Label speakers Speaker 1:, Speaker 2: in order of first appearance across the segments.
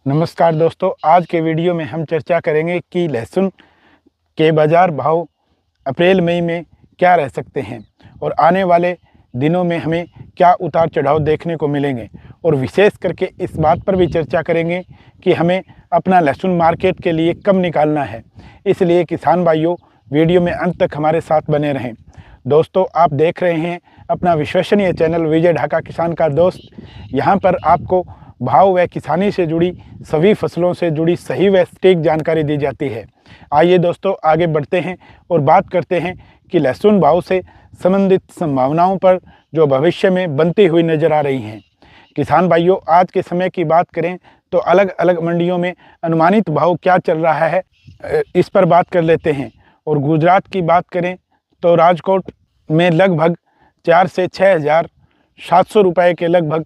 Speaker 1: नमस्कार दोस्तों, आज के वीडियो में हम चर्चा करेंगे कि लहसुन के बाज़ार भाव अप्रैल मई में क्या रह सकते हैं और आने वाले दिनों में हमें क्या उतार चढ़ाव देखने को मिलेंगे। और विशेष करके इस बात पर भी चर्चा करेंगे कि हमें अपना लहसुन मार्केट के लिए कब निकालना है। इसलिए किसान भाइयों, वीडियो में अंत तक हमारे साथ बने रहें। दोस्तों, आप देख रहे हैं अपना विश्वसनीय चैनल विजय ढाका किसान का दोस्त। यहाँ पर आपको भाव व किसानी से जुड़ी सभी फसलों से जुड़ी सही व सटीक जानकारी दी जाती है। आइए दोस्तों, आगे बढ़ते हैं और बात करते हैं कि लहसुन भाव से संबंधित संभावनाओं पर जो भविष्य में बनती हुई नज़र आ रही हैं। किसान भाइयों, आज के समय की बात करें तो अलग अलग मंडियों में अनुमानित भाव क्या चल रहा है, इस पर बात कर लेते हैं। और गुजरात की बात करें तो राजकोट में लगभग 4 से 6,700 रुपये के लगभग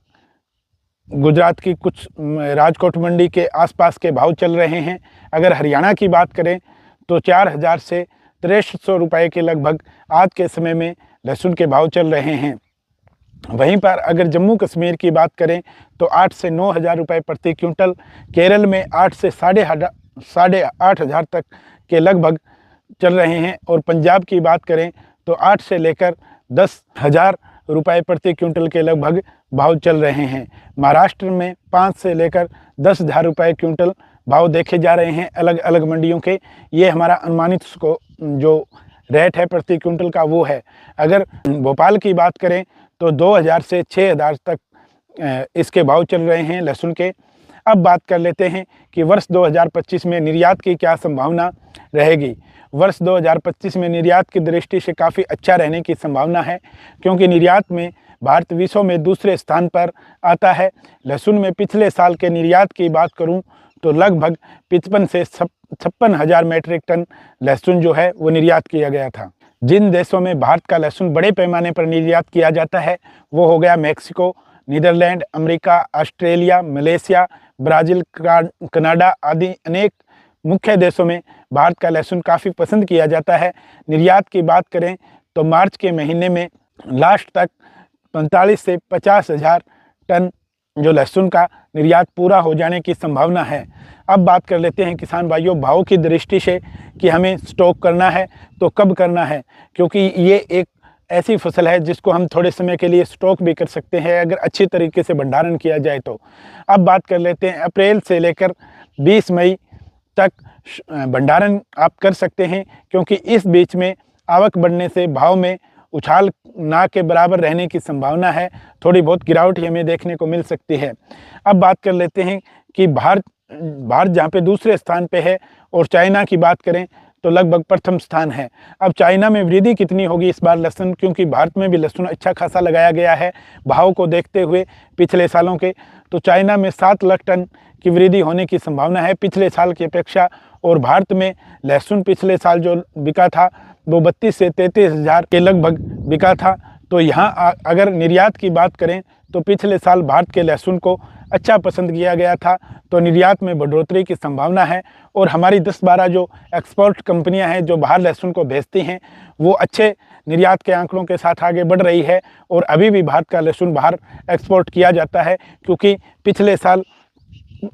Speaker 1: गुजरात की कुछ राजकोट मंडी के आसपास के भाव चल रहे हैं। अगर हरियाणा की बात करें तो 4,000 से 6,300 रुपये के लगभग आज के समय में लहसुन के भाव चल रहे हैं। वहीं पर अगर जम्मू कश्मीर की बात करें तो 8 से 9,000 रुपये प्रति क्विंटल, केरल में 8 से 8,500 तक के लगभग चल रहे हैं। और पंजाब की बात करें तो 8 से लेकर 10,000 रुपये प्रति क्विंटल के लगभग भाव चल रहे हैं। महाराष्ट्र में 5 से लेकर 10,000 रुपये क्विंटल भाव देखे जा रहे हैं अलग अलग मंडियों के। ये हमारा अनुमानित को जो रेट है प्रति क्विंटल का वो है। अगर भोपाल की बात करें तो 2,000 से 6,000 तक इसके भाव चल रहे हैं लहसुन के। अब बात कर लेते हैं कि वर्ष 2025 में निर्यात की क्या संभावना रहेगी। वर्ष 2025 में निर्यात की दृष्टि से काफ़ी अच्छा रहने की संभावना है, क्योंकि निर्यात में भारत विश्व में दूसरे स्थान पर आता है। लहसुन में पिछले साल के निर्यात की बात करूं तो लगभग 55 से 56,000 मीट्रिक टन लहसुन जो है वो निर्यात किया गया था। जिन देशों में भारत का लहसुन बड़े पैमाने पर निर्यात किया जाता है वो हो गया Mexico, Netherlands, America, Australia, Malaysia, Brazil, Canada आदि अनेक मुख्य देशों में भारत का लहसुन काफ़ी पसंद किया जाता है। निर्यात की बात करें तो मार्च के महीने में लास्ट तक 45 से 50,000 टन जो लहसुन का निर्यात पूरा हो जाने की संभावना है। अब बात कर लेते हैं किसान भाइयों भाव की दृष्टि से कि हमें स्टॉक करना है तो कब करना है, क्योंकि ये एक ऐसी फसल है जिसको हम थोड़े समय के लिए स्टॉक भी कर सकते हैं अगर अच्छी तरीके से भंडारण किया जाए तो। अब बात कर लेते हैं अप्रैल से लेकर 20 मई तक भंडारण आप कर सकते हैं, क्योंकि इस बीच में आवक बढ़ने से भाव में उछाल ना के बराबर रहने की संभावना है। थोड़ी बहुत गिरावट ही हमें देखने को मिल सकती है। अब बात कर लेते हैं कि भारत जहाँ पे दूसरे स्थान पे है और चाइना की बात करें तो लगभग प्रथम स्थान है। अब चाइना में वृद्धि कितनी होगी इस बार लहसुन, क्योंकि भारत में भी लहसुन अच्छा खासा लगाया गया है भाव को देखते हुए पिछले सालों के, तो चाइना में 7 लाख टन की वृद्धि होने की संभावना है पिछले साल की अपेक्षा। और भारत में लहसुन पिछले साल जो बिका था वो 32 से 33,000 के लगभग बिका था। तो यहाँ अगर निर्यात की बात करें तो पिछले साल भारत के लहसुन को अच्छा पसंद किया गया था, तो निर्यात में बढ़ोतरी की संभावना है। और हमारी 10-12 जो एक्सपोर्ट कंपनियां हैं जो बाहर लहसुन को भेजती हैं वो अच्छे निर्यात के आंकड़ों के साथ आगे बढ़ रही है। और अभी भी भारत का लहसुन बाहर एक्सपोर्ट किया जाता है, क्योंकि पिछले साल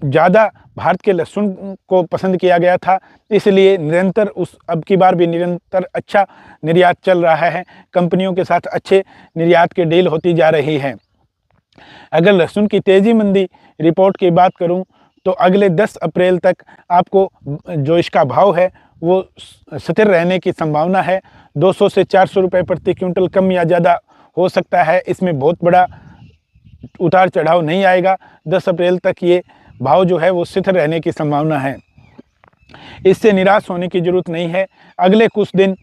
Speaker 1: ज़्यादा भारत के लहसुन को पसंद किया गया था, इसलिए निरंतर अब की बार भी निरंतर अच्छा निर्यात चल रहा है। कंपनियों के साथ अच्छे निर्यात की डील होती जा रही है। अगर लहसुन की तेज़ी मंदी रिपोर्ट की बात करूं तो अगले 10 अप्रैल तक आपको जो इसका भाव है वो स्थिर रहने की संभावना है। 200 से 400 रुपये प्रति क्विंटल कम या ज़्यादा हो सकता है, इसमें बहुत बड़ा उतार चढ़ाव नहीं आएगा। 10 अप्रैल तक ये भाव जो है वो स्थिर रहने की संभावना है। इससे निराश होने की ज़रूरत नहीं है। अगले कुछ दिन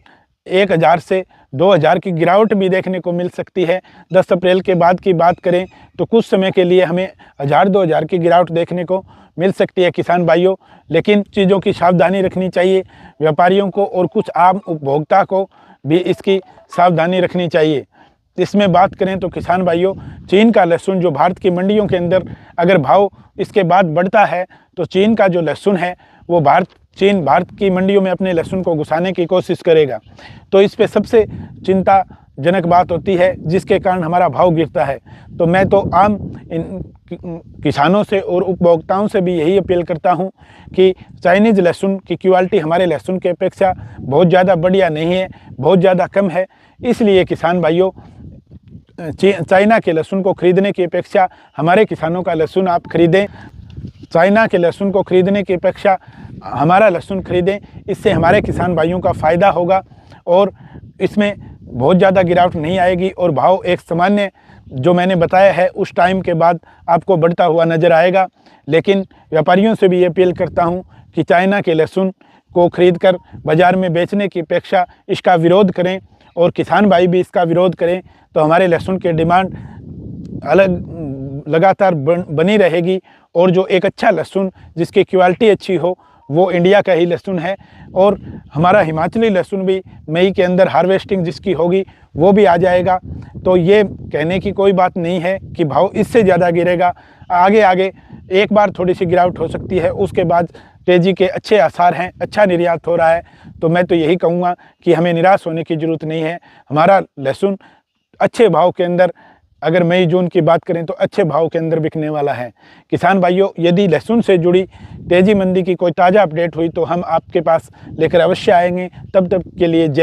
Speaker 1: 1,000 से 2,000 की गिरावट भी देखने को मिल सकती है। 10 अप्रैल के बाद की बात करें तो कुछ समय के लिए हमें 1,000-2,000 की गिरावट देखने को मिल सकती है किसान भाइयों। लेकिन चीज़ों की सावधानी रखनी चाहिए व्यापारियों को, और कुछ आम उपभोक्ता को भी इसकी सावधानी रखनी चाहिए। इसमें बात करें तो किसान भाइयों, चीन का लहसुन जो भारत की मंडियों के अंदर अगर भाव इसके बाद बढ़ता है तो चीन का जो लहसुन है वो भारत की मंडियों में अपने लहसुन को घुसाने की कोशिश करेगा। तो इस पे सबसे चिंता जनक बात होती है जिसके कारण हमारा भाव गिरता है। तो मैं तो आम किसानों से और उपभोक्ताओं से भी यही अपील करता हूं कि चाइनीज़ लहसुन की क्वालिटी हमारे लहसुन के अपेक्षा बहुत ज़्यादा बढ़िया नहीं है, बहुत ज़्यादा कम है। इसलिए किसान भाइयों, चाइना के लहसुन को खरीदने की अपेक्षा हमारे किसानों का लहसुन आप खरीदें। चाइना के लहसुन को खरीदने की अपेक्षा हमारा लहसुन खरीदें। इससे हमारे किसान भाइयों का फ़ायदा होगा और इसमें बहुत ज़्यादा गिरावट नहीं आएगी और भाव एक सामान्य जो मैंने बताया है उस टाइम के बाद आपको बढ़ता हुआ नज़र आएगा। लेकिन व्यापारियों से भी ये अपील करता हूँ कि चाइना के लहसुन को खरीदकर बाज़ार में बेचने की अपेक्षा इसका विरोध करें और किसान भाई भी इसका विरोध करें, तो हमारे लहसुन की डिमांड लगातार बनी रहेगी। और जो एक अच्छा लहसुन जिसकी क्वालिटी अच्छी हो वो इंडिया का ही लहसुन है। और हमारा हिमाचली लहसुन भी मई के अंदर हार्वेस्टिंग जिसकी होगी वो भी आ जाएगा। तो ये कहने की कोई बात नहीं है कि भाव इससे ज़्यादा गिरेगा। आगे एक बार थोड़ी सी गिरावट हो सकती है, उसके बाद तेज़ी के अच्छे आसार हैं, अच्छा निर्यात हो रहा है। तो मैं तो यही कहूँगा कि हमें निराश होने की ज़रूरत नहीं है। हमारा लहसुन अच्छे भाव के अंदर, अगर मई जून की बात करें तो अच्छे भाव के अंदर बिकने वाला है। किसान भाइयों, यदि लहसुन से जुड़ी तेज़ी मंदी की कोई ताज़ा अपडेट हुई तो हम आपके पास लेकर अवश्य आएंगे। तब तक के लिए जय